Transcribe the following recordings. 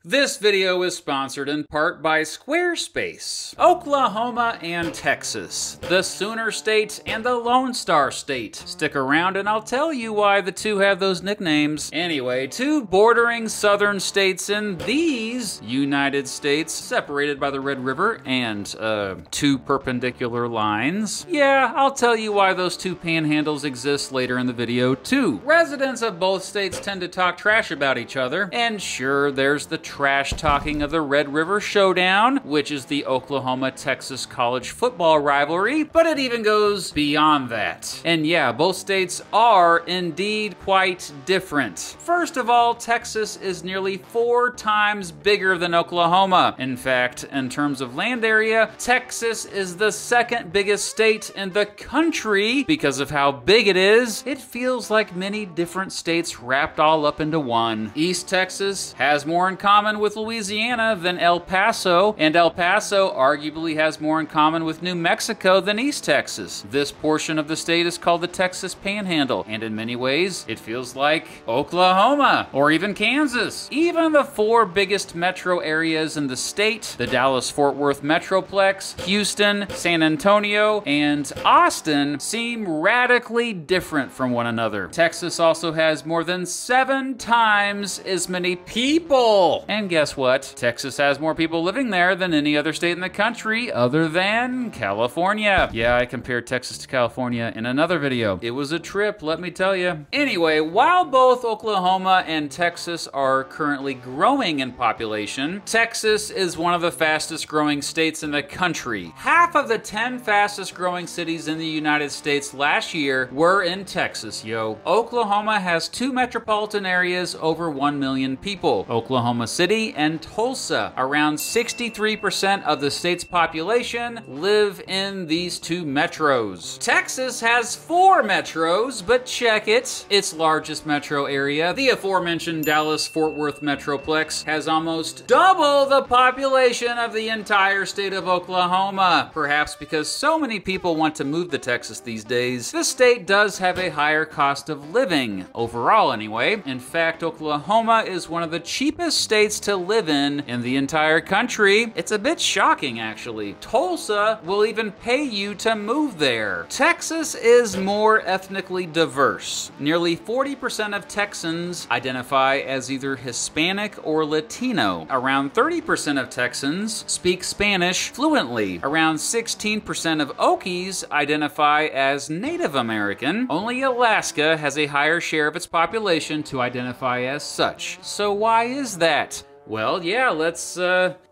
This video is sponsored in part by Squarespace. Oklahoma and Texas, the Sooner State and the Lone Star State. Stick around and I'll tell you why the two have those nicknames. Anyway, two bordering southern states in these United States, separated by the Red River and, two perpendicular lines. Yeah, I'll tell you why those two panhandles exist later in the video too. Residents of both states tend to talk trash about each other, and sure, there's the trash talking of the Red River Showdown, which is the Oklahoma-Texas college football rivalry, but it even goes beyond that. And yeah, both states are indeed quite different. First of all, Texas is nearly 4 times bigger than Oklahoma. In fact, in terms of land area, Texas is the second biggest state in the country. Because of how big it is, it feels like many different states wrapped all up into one. East Texas has more in common with Louisiana than El Paso, and El Paso arguably has more in common with New Mexico than East Texas. This portion of the state is called the Texas Panhandle, and in many ways, it feels like Oklahoma, or even Kansas. Even the 4 biggest metro areas in the state, the Dallas-Fort Worth Metroplex, Houston, San Antonio, and Austin, seem radically different from one another. Texas also has more than 7 times as many people. And guess what? Texas has more people living there than any other state in the country other than California. Yeah, I compared Texas to California in another video. It was a trip, let me tell you. Anyway, while both Oklahoma and Texas are currently growing in population, Texas is one of the fastest growing states in the country. Half of the 10 fastest growing cities in the United States last year were in Texas, yo. Oklahoma has 2 metropolitan areas over 1 million people. Oklahoma City and Tulsa. Around 63% of the state's population live in these 2 metros. Texas has 4 metros, but check it. Its largest metro area, the aforementioned Dallas-Fort Worth Metroplex, has almost double the population of the entire state of Oklahoma. Perhaps because so many people want to move to Texas these days, the state does have a higher cost of living, overall anyway. In fact, Oklahoma is one of the cheapest states to live in the entire country. It's a bit shocking, actually. Tulsa will even pay you to move there. Texas is more ethnically diverse. Nearly 40% of Texans identify as either Hispanic or Latino. Around 30% of Texans speak Spanish fluently. Around 16% of Okies identify as Native American. Only Alaska has a higher share of its population to identify as such. So why is that? Well, yeah, let's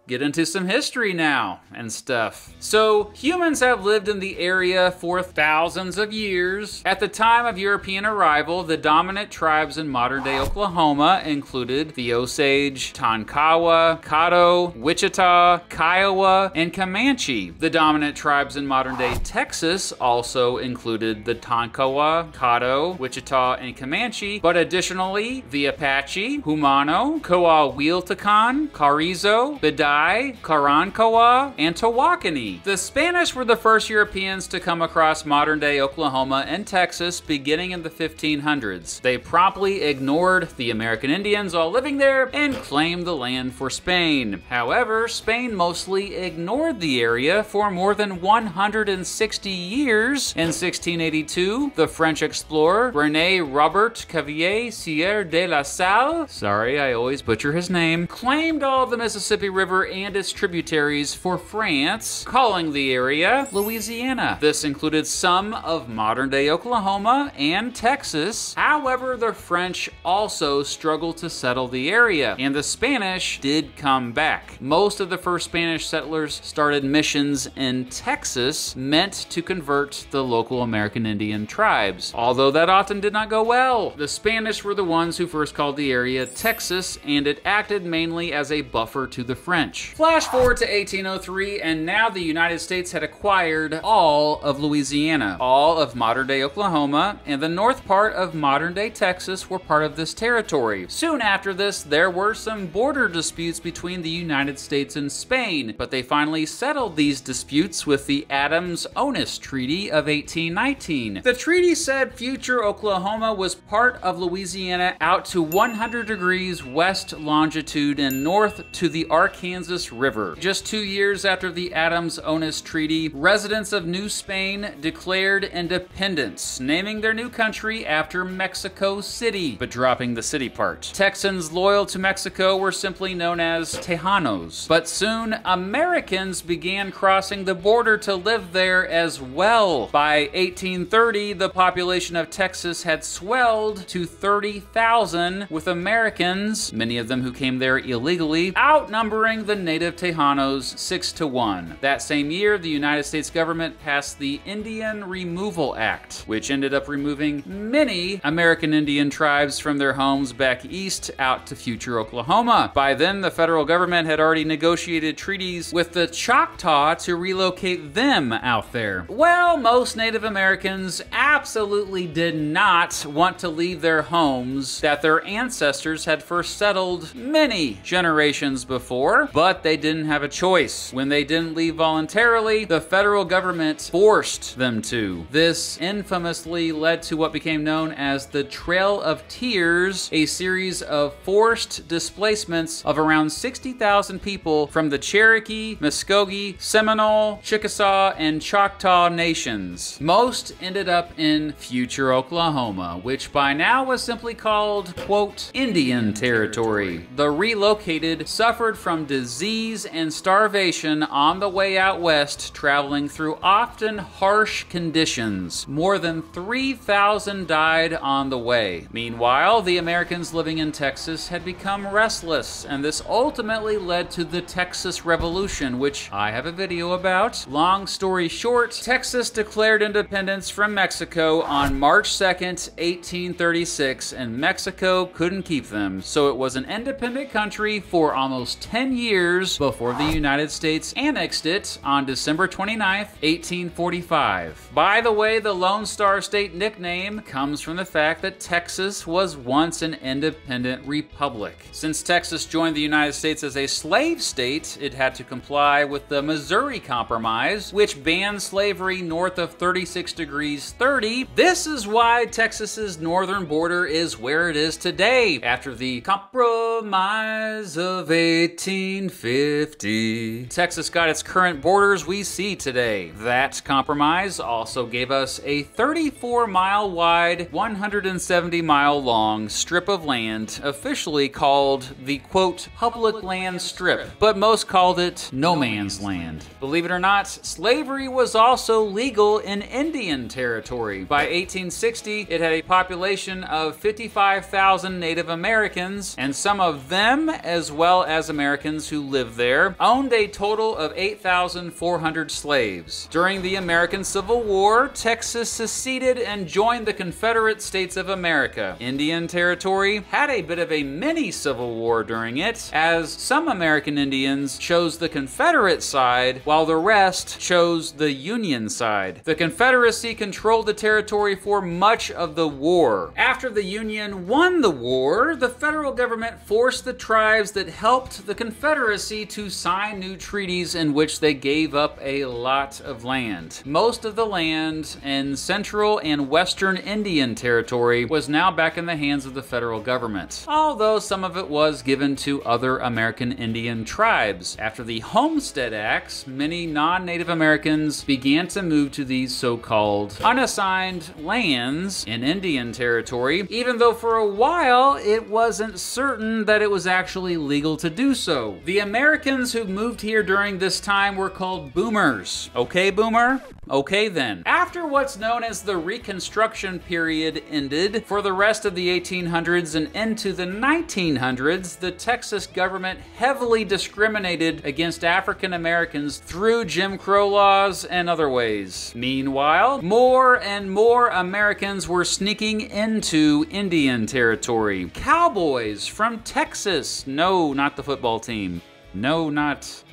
get into some history now and stuff. So, humans have lived in the area for thousands of years. At the time of European arrival, the dominant tribes in modern-day Oklahoma included the Osage, Tonkawa, Caddo, Wichita, Kiowa, and Comanche. The dominant tribes in modern-day Texas also included the Tonkawa, Caddo, Wichita, and Comanche, but additionally, the Apache, Humano, Coahuiltecan, Carrizo, Bedai, Karankawa, and Tawakoni. The Spanish were the first Europeans to come across modern-day Oklahoma and Texas beginning in the 1500s. They promptly ignored the American Indians all living there and claimed the land for Spain. However, Spain mostly ignored the area for more than 160 years. In 1682, the French explorer René Robert Cavelier Sieur de la Salle, sorry, I always butcher his name, claimed all of the Mississippi River and its tributaries for France, calling the area Louisiana. This included some of modern-day Oklahoma and Texas. However, the French also struggled to settle the area, and the Spanish did come back. Most of the first Spanish settlers started missions in Texas meant to convert the local American Indian tribes, although that often did not go well. The Spanish were the ones who first called the area Texas, and it acted mainly as a buffer to the French. much. Flash forward to 1803, and now the United States had acquired all of Louisiana. All of modern-day Oklahoma and the north part of modern-day Texas were part of this territory. Soon after this, there were some border disputes between the United States and Spain, but they finally settled these disputes with the Adams-Onus Treaty of 1819. The treaty said future Oklahoma was part of Louisiana out to 100 degrees west longitude and north to the Arkansas River. Just 2 years after the Adams-Onus Treaty, residents of New Spain declared independence, naming their new country after Mexico City, but dropping the city part. Texans loyal to Mexico were simply known as Tejanos, but soon Americans began crossing the border to live there as well. By 1830, the population of Texas had swelled to 30,000, with Americans, many of them who came there illegally, outnumbering the native Tejanos 6-1. That same year, the United States government passed the Indian Removal Act, which ended up removing many American Indian tribes from their homes back east out to future Oklahoma. By then, the federal government had already negotiated treaties with the Choctaw to relocate them out there. Well, most Native Americans absolutely did not want to leave their homes that their ancestors had first settled many generations before, but they didn't have a choice. When they didn't leave voluntarily, the federal government forced them to. This infamously led to what became known as the Trail of Tears, a series of forced displacements of around 60,000 people from the Cherokee, Muskogee, Seminole, Chickasaw, and Choctaw nations. Most ended up in future Oklahoma, which by now was simply called, quote, Indian Territory. The relocated suffered from disease and starvation on the way out west, traveling through often harsh conditions. More than 3,000 died on the way. Meanwhile, the Americans living in Texas had become restless, and this ultimately led to the Texas Revolution, which I have a video about. Long story short, Texas declared independence from Mexico on March 2nd, 1836, and Mexico couldn't keep them, so it was an independent country for almost 10 years before the United States annexed it on December 29th, 1845. By the way, the Lone Star State nickname comes from the fact that Texas was once an independent republic. Since Texas joined the United States as a slave state, it had to comply with the Missouri Compromise, which banned slavery north of 36 degrees 30. This is why Texas's northern border is where it is today, after the Compromise of 1850. Texas got its current borders we see today. That compromise also gave us a 34-mile wide, 170-mile long strip of land, officially called the, quote, public land strip, but most called it no man's land. Believe it or not, slavery was also legal in Indian Territory. By 1860, it had a population of 55,000 Native Americans, and some of them, as well as Americans who lived there, owned a total of 8,400 slaves. During the American Civil War, Texas seceded and joined the Confederate States of America. Indian Territory had a bit of a mini Civil War during it, as some American Indians chose the Confederate side, while the rest chose the Union side. The Confederacy controlled the territory for much of the war. After the Union won the war, the federal government forced the tribes that helped the Confederacy to sign new treaties in which they gave up a lot of land. Most of the land in central and western Indian Territory was now back in the hands of the federal government, although some of it was given to other American Indian tribes. After the Homestead Acts, many non-Native Americans began to move to these so-called unassigned lands in Indian Territory, even though for a while it wasn't certain that it was actually legal to do so. The Americans who moved here during this time were called boomers. Okay, boomer? Okay then. After what's known as the Reconstruction period ended, for the rest of the 1800s and into the 1900s, the Texas government heavily discriminated against African Americans through Jim Crow laws and other ways. Meanwhile, more and more Americans were sneaking into Indian Territory. Cowboys from Texas, no, not the football team, No, not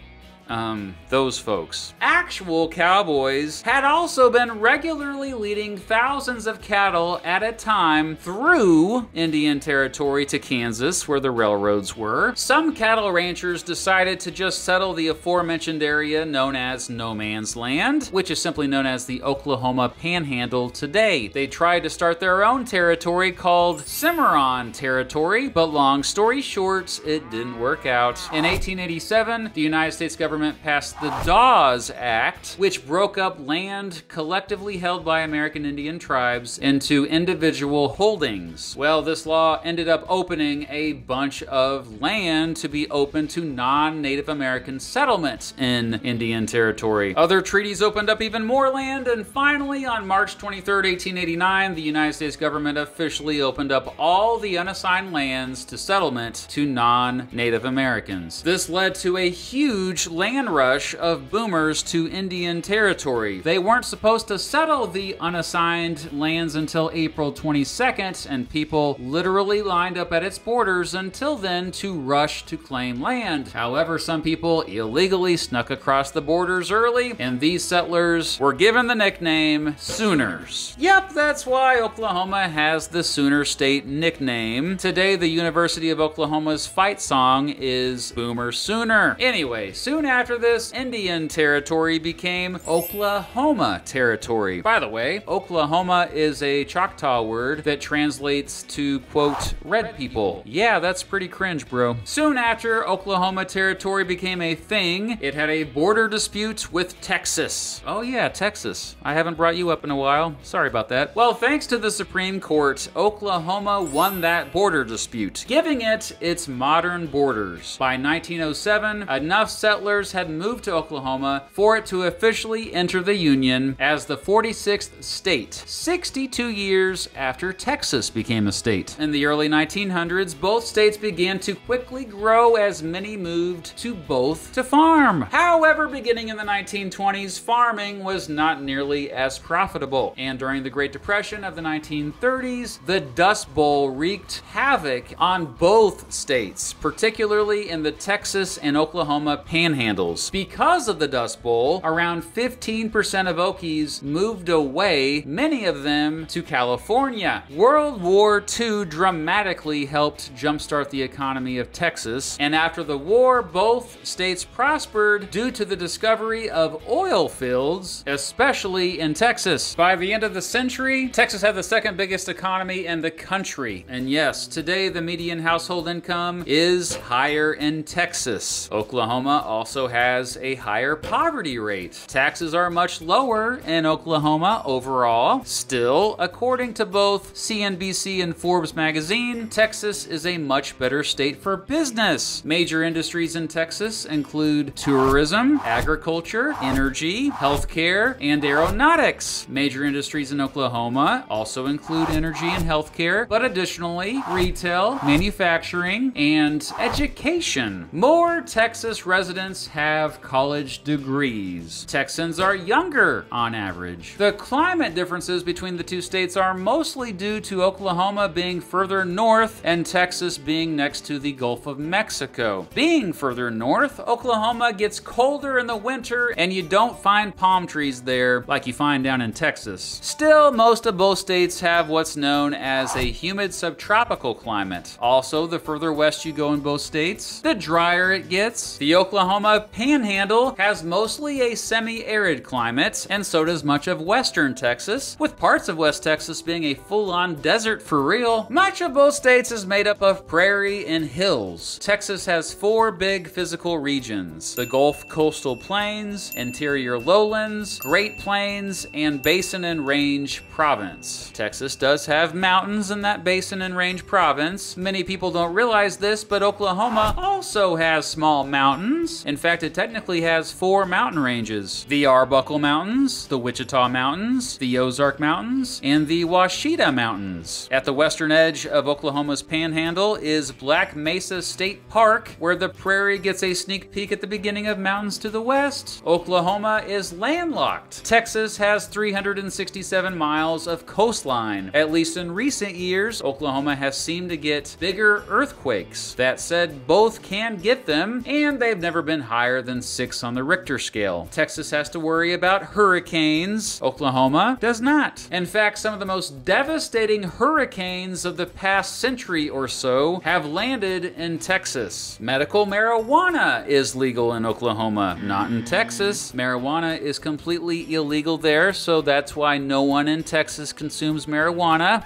those folks. Actual cowboys had also been regularly leading thousands of cattle at a time through Indian Territory to Kansas, where the railroads were. Some cattle ranchers decided to just settle the aforementioned area known as No Man's Land, which is simply known as the Oklahoma Panhandle today. They tried to start their own territory called Cimarron Territory, but long story short, it didn't work out. In 1887, the United States government passed the Dawes Act, which broke up land collectively held by American Indian tribes into individual holdings. Well, this law ended up opening a bunch of land to be open to non-Native American settlement in Indian Territory. Other treaties opened up even more land, and finally, on March 23rd, 1889, the United States government officially opened up all the unassigned lands to settlement to non-Native Americans. This led to a huge land rush of boomers to Indian Territory. They weren't supposed to settle the unassigned lands until April 22nd, and people literally lined up at its borders until then to rush to claim land. However, some people illegally snuck across the borders early, and these settlers were given the nickname Sooners. Yep, that's why Oklahoma has the Sooner State nickname. Today, the University of Oklahoma's fight song is Boomer Sooner. Anyway, soon after this, Indian Territory became Oklahoma Territory. By the way, Oklahoma is a Choctaw word that translates to, quote, red people. Yeah, that's pretty cringe, bro. Soon after Oklahoma Territory became a thing, it had a border dispute with Texas. Oh yeah, Texas. I haven't brought you up in a while. Sorry about that. Well, thanks to the Supreme Court, Oklahoma won that border dispute, giving it its modern borders. By 1907, enough settlers had moved to Oklahoma for it to officially enter the Union as the 46th state, 62 years after Texas became a state. In the early 1900s, both states began to quickly grow as many moved to both to farm. However, beginning in the 1920s, farming was not nearly as profitable, and during the Great Depression of the 1930s, the Dust Bowl wreaked havoc on both states, particularly in the Texas and Oklahoma panhandles. Because of the Dust Bowl, around 15% of Okies moved away, many of them to California. World War II dramatically helped jumpstart the economy of Texas, and after the war, both states prospered due to the discovery of oil fields, especially in Texas. By the end of the century, Texas had the second biggest economy in the country. And yes, today the median household income is higher in Texas. Oklahoma also has a higher poverty rate. Taxes are much lower in Oklahoma overall. Still, according to both CNBC and Forbes magazine, Texas is a much better state for business. Major industries in Texas include tourism, agriculture, energy, healthcare, and aeronautics. Major industries in Oklahoma also include energy and healthcare, but additionally, retail, manufacturing, and education. More Texas residents have college degrees. Texans are younger on average. The climate differences between the two states are mostly due to Oklahoma being further north and Texas being next to the Gulf of Mexico. Being further north, Oklahoma gets colder in the winter and you don't find palm trees there like you find down in Texas. Still, most of both states have what's known as a humid subtropical climate. Also, the further west you go in both states, the drier it gets. The Oklahoma Panhandle has mostly a semi-arid climate, and so does much of western Texas, with parts of West Texas being a full-on desert for real. Much of both states is made up of prairie and hills. Texas has four big physical regions: the Gulf Coastal Plains, Interior Lowlands, Great Plains, and Basin and Range Province. Texas does have mountains in that Basin and Range Province. Many people don't realize this, but Oklahoma also has small mountains. In fact, fact, it technically has 4 mountain ranges: the Arbuckle Mountains, the Wichita Mountains, the Ozark Mountains, and the Washita Mountains. At the western edge of Oklahoma's Panhandle is Black Mesa State Park, where the prairie gets a sneak peek at the beginning of mountains to the west. Oklahoma is landlocked. Texas has 367 miles of coastline. At least in recent years, Oklahoma has seemed to get bigger earthquakes. That said, both can get them, and they've never been higher than 6 on the Richter scale. Texas has to worry about hurricanes. Oklahoma does not. In fact, some of the most devastating hurricanes of the past century or so have landed in Texas. Medical marijuana is legal in Oklahoma, not in Texas. Marijuana is completely illegal there, so that's why no one in Texas consumes marijuana.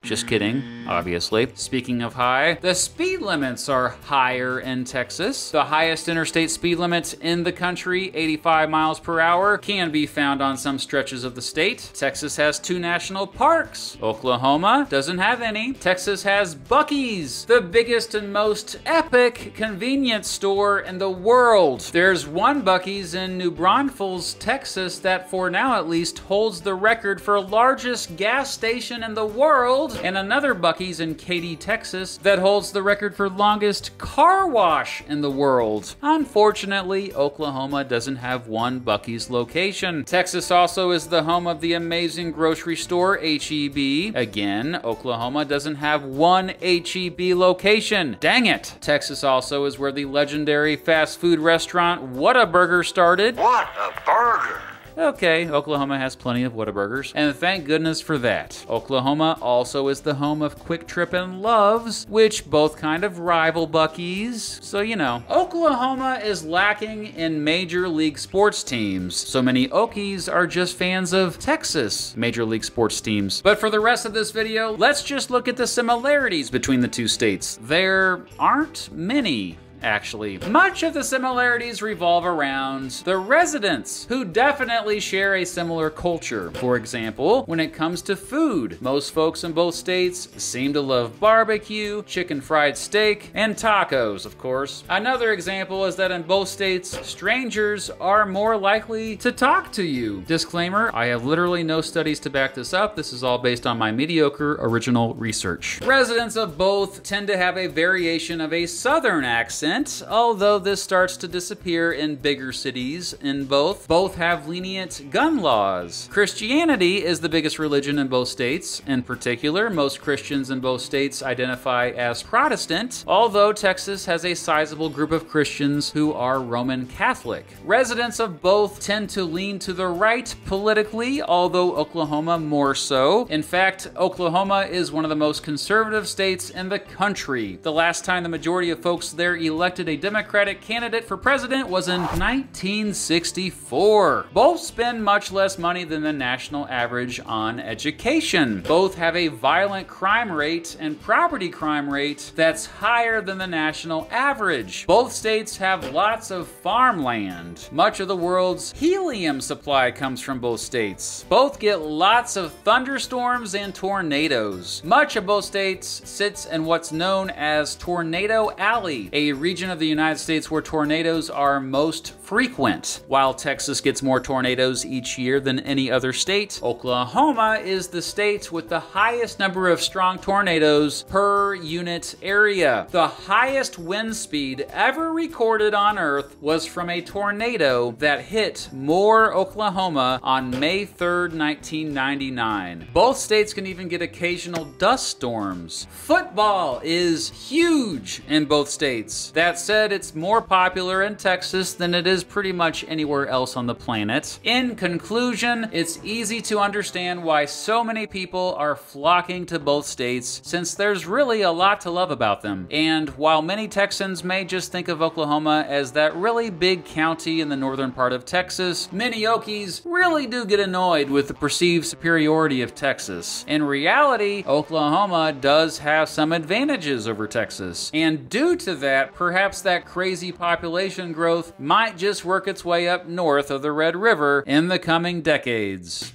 Just kidding, obviously. Speaking of high, the speed limits are higher in Texas. The highest interstate speed limit in the country, 85 miles per hour, can be found on some stretches of the state. Texas has 2 national parks. Oklahoma doesn't have any. Texas has Buc-ee's, the biggest and most epic convenience store in the world. There's one Buc-ee's in New Braunfels, Texas, that for now at least holds the record for largest gas station in the world, and another Buc-ee's in Katy, Texas, that holds the record for longest car wash in the world. Unfortunately, Oklahoma doesn't have one Buc-ee's location. Texas also is the home of the amazing grocery store H-E-B. Again, Oklahoma doesn't have one H-E-B location. Dang it! Texas also is where the legendary fast food restaurant Whataburger started. What a burger! Okay, Oklahoma has plenty of Whataburgers, and thank goodness for that. Oklahoma also is the home of Quick Trip and Love's, which both kind of rival Buc-ee's, so you know. Oklahoma is lacking in major league sports teams, so many Okies are just fans of Texas major league sports teams. But for the rest of this video, let's just look at the similarities between the two states. There aren't many. Actually, much of the similarities revolve around the residents, who definitely share a similar culture. For example, when it comes to food, most folks in both states seem to love barbecue, chicken fried steak, and tacos, of course. Another example is that in both states, strangers are more likely to talk to you. Disclaimer, I have literally no studies to back this up. This is all based on my mediocre original research. Residents of both tend to have a variation of a southern accent, although this starts to disappear in bigger cities in both. Both have lenient gun laws. Christianity is the biggest religion in both states. In particular, most Christians in both states identify as Protestant, although Texas has a sizable group of Christians who are Roman Catholic. Residents of both tend to lean to the right politically, although Oklahoma more so. In fact, Oklahoma is one of the most conservative states in the country. The last time the majority of folks there elected a Democratic candidate for president was in 1964. Both spend much less money than the national average on education. Both have a violent crime rate and property crime rate that's higher than the national average. Both states have lots of farmland. Much of the world's helium supply comes from both states. Both get lots of thunderstorms and tornadoes. Much of both states sits in what's known as Tornado Alley, a region of the United States where tornadoes are most frequent. While Texas gets more tornadoes each year than any other state, Oklahoma is the state with the highest number of strong tornadoes per unit area. The highest wind speed ever recorded on Earth was from a tornado that hit Moore, Oklahoma on May 3rd, 1999. Both states can even get occasional dust storms. Football is huge in both states. That said, it's more popular in Texas than it is pretty much anywhere else on the planet. In conclusion, it's easy to understand why so many people are flocking to both states, since there's really a lot to love about them. And while many Texans may just think of Oklahoma as that really big county in the northern part of Texas, many Okies really do get annoyed with the perceived superiority of Texas. In reality, Oklahoma does have some advantages over Texas, and due to that, perhaps that crazy population growth might just work its way up north of the Red River in the coming decades.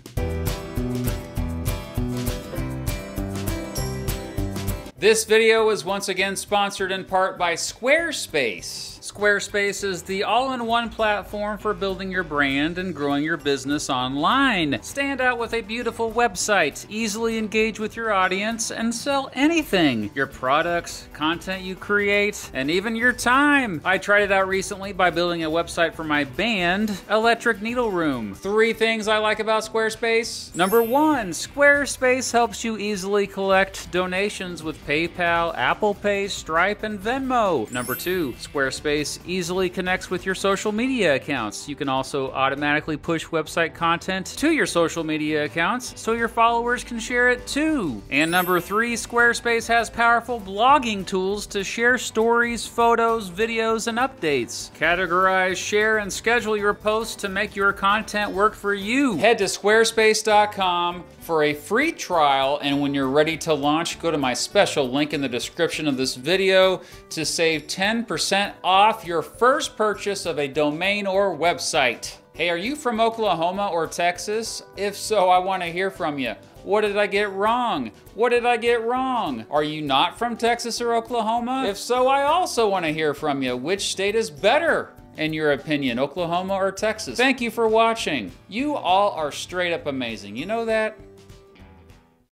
This video is once again sponsored in part by Squarespace. Squarespace is the all-in-one platform for building your brand and growing your business online. Stand out with a beautiful website, easily engage with your audience, and sell anything. Your products, content you create, and even your time. I tried it out recently by building a website for my band, Electric Needle Room. 3 things I like about Squarespace. Number 1, Squarespace helps you easily collect donations with PayPal, Apple Pay, Stripe, and Venmo. Number 2, Squarespace easily connects with your social media accounts. You can also automatically push website content to your social media accounts so your followers can share it too. And number 3, Squarespace has powerful blogging tools to share stories, photos, videos, and updates. Categorize, share, and schedule your posts to make your content work for you. Head to squarespace.com for a free trial, and when you're ready to launch, go to my special link in the description of this video to save 10% off your first purchase of a domain or website. Hey, are you from Oklahoma or Texas? If so, I want to hear from you. What did I get wrong? What did I get wrong? Are you not from Texas or Oklahoma? If so, I also want to hear from you. Which state is better, in your opinion, Oklahoma or Texas? Thank you for watching. You all are straight up amazing. You know that?